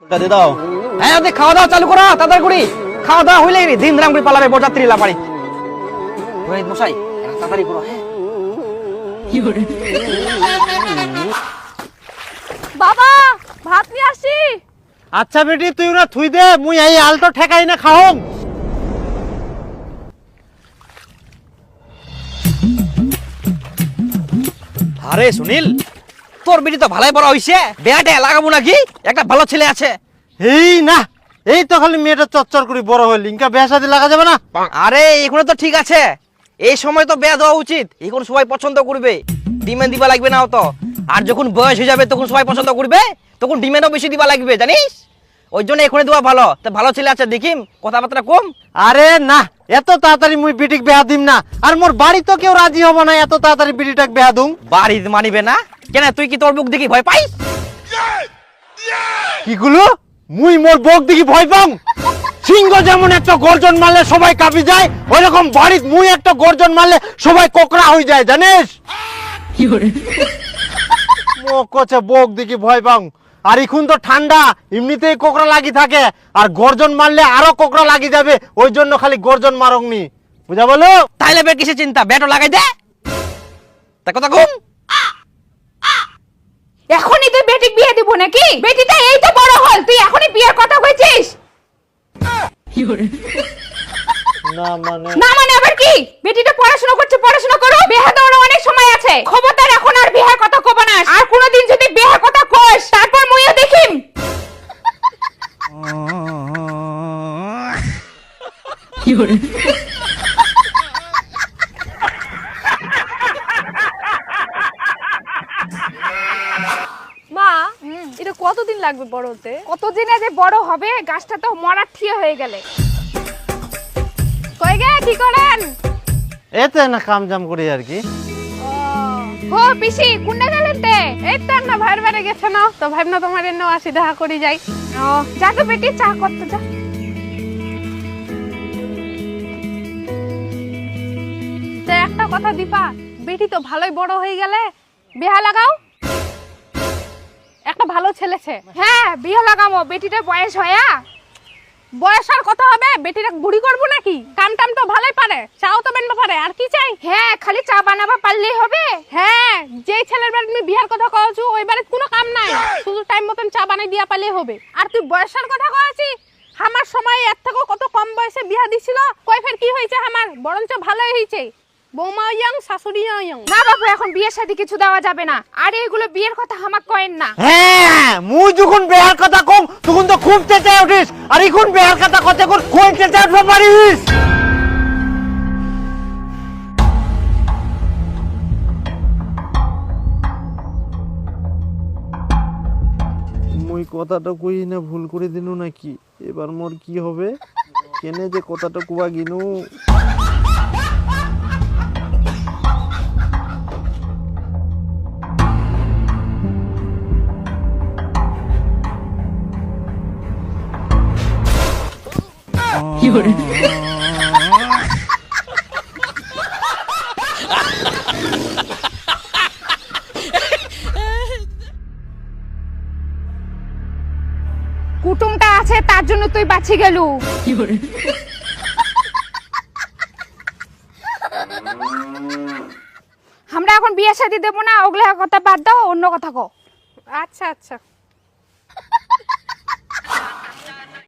ওটা দিয়ে দাও। হ্যাঁ ওদের খাওয়া দাওয়া চালু করো তাড়াতাড়ি করে। খাওয়া দাওয়া হইলে দিন ধাম করে পালাবে বরযাত্রী লাপাড়ি। রোহিত মশাই তাড়াতাড়ি করো। হ্যাঁ বাবা ভাত নিয়ে আসি। আচ্ছা বেটি তুই ওরা থুই দে, মুই এই আলটো ঠেকাই না খাওম। আরে সুনীল, তোর বেটি তো ভালোই বড় হইছে, বেয়াটা লাগাবো নাকি? একটা ভালো ছেলে আছে। এই না, এই তো খালি মেয়েটা চচ্চর করে বড় হইল, ইনকা বিয়া শাদী লাগা যাবে না? আরে এখানে তো ঠিক আছে, এই সময় তো বিয়া দেওয়া উচিত, এখন সবাই পছন্দ করবে, ডিমান্ড দিবা লাগবে না তো। আর যখন বয়স হয়ে যাবে তখন সবাই পছন্দ করবে, তখন ডিমান্ডও বেশি দিবা লাগবে, জানিস? ওই জন্য এখানে দেওয়া ভালো। তা ভালো ছেলে আছে দেখিম, কথাবার্তা কম। আরে না, এত তাড়াতাড়ি মুই বিটিক বিয়া দিম না। আর মোর বাড়ি তো কেউ রাজি হব না এত তাড়াতাড়ি বিটিটাক বিয়া দুম। বাড়ি মানিবে না কেন? তুই কি তোর বুক দেখি ভয় পাইস? কি গুলো মুই মোর বক দেখি ভয় পাম? সিংহ যেমন একটা গর্জন মারলে সবাই কাঁপি যায়, ওইরকম বাড়িত মুই একটা গর্জন মারলে সবাই কোকড়া হয়ে যায়, জানিস? ও কচ্ছে বক দেখি ভয় পাম। আর এখন তো ঠান্ডা, এমনিতেই কোকড়া লাগি থাকে, আর গর্জন মারলে আরো কোকড়া লাগি যাবে, ওই জন্য খালি গর্জন মারংনি, বুঝা বলো? তাইলে বের কিসের চিন্তা, ব্যাটও লাগাই দে। তা কথা কম। এখনই তুই বেটিক বিয়ে দিব নাকি? বেটিটা এই তো বড় হল, তুই এখনই বিয়ের কথা কইছিস? না মানে না মানে আবার কি? বেটিটা পড়াশোনা করছে, পড়াশোনা করো, বিয়ে দেওয়ার অনেক সময় আছে। খবরদার এখন আর বিয়ের কথা কব না। আর কোনোদিন যদি বিয়ের কথা কইস তারপর মুইও দেখিম। মা এটা কতদিন লাগবে বড় হতে? কতদিনে যে বড় হবে, গাছটা তো মরার ঠিয়া হয়ে গেলে। কই গে কি করেন? এতে না কাম জাম করি আর কি। ও পিসি কোনে গেলেন তে? এই তো না ভাইয়ের বাড়ি গেছে না, তো ভাবনা তোমার এনে আসি দেখা করি যাই। ও যা তো বেটি চা করতে যা। তে একটা কথা দীপা, বেটি তো ভালোই বড় হয়ে গেলে, বিয়া লাগাও। একটা ভালো ছেলেছে। হ্যাঁ বিয়ে লাগামো, বেটিটা বয়স হয়া। বয়স আর কত হবে? বেটিটা বুড়ি করবো নাকি? কাম টাম তো ভালোই পারে, চাও তো বানাতে পারে, আর কি চাই? হ্যাঁ খালি চা বানাবা পারলেই হবে। হ্যাঁ যেই ছেলের বাড়ি তুমি বিয়ার কথা কওছো ওই বাড়িতে কোনো কাম নাই, শুধু টাইম মতন চা বানাই দিয়া পারলেই হবে। আর তুই বয়সের কথা কওছি, আমার সময় এর থেকে কত কম বয়সে বিয়া দিছিল, কই ফের কি হয়েছে আমার? বরঞ্চ ভালোই হয়েছে, বৌমা ইয়াং শাশুড়ি ইয়াং। না বাবু এখন বিয়ের সাথে কিছু দেওয়া যাবে না, আর এগুলো বিয়ের কথা আমাকে কয়েন না। হ্যাঁ মুই যখন বেহার কথা কম তখন তো খুব চেঁচাই উঠিস, আর এখন বেহার কথা কথা কর কোন চেঁচাই উঠতে পারিস? মুই কথাটা কই না ভুল করে দিনু নাকি? এবার মোর কি হবে? কেনে যে কথাটা কুয়া গিনু? কুটুমটা আছে তার জন্য তুই বাঁচি গেলু। আমরা এখন বিয়ে শাদী দেবো না, ওগুলা কথা বাদ দাও, অন্য কথা কও। আচ্ছা আচ্ছা।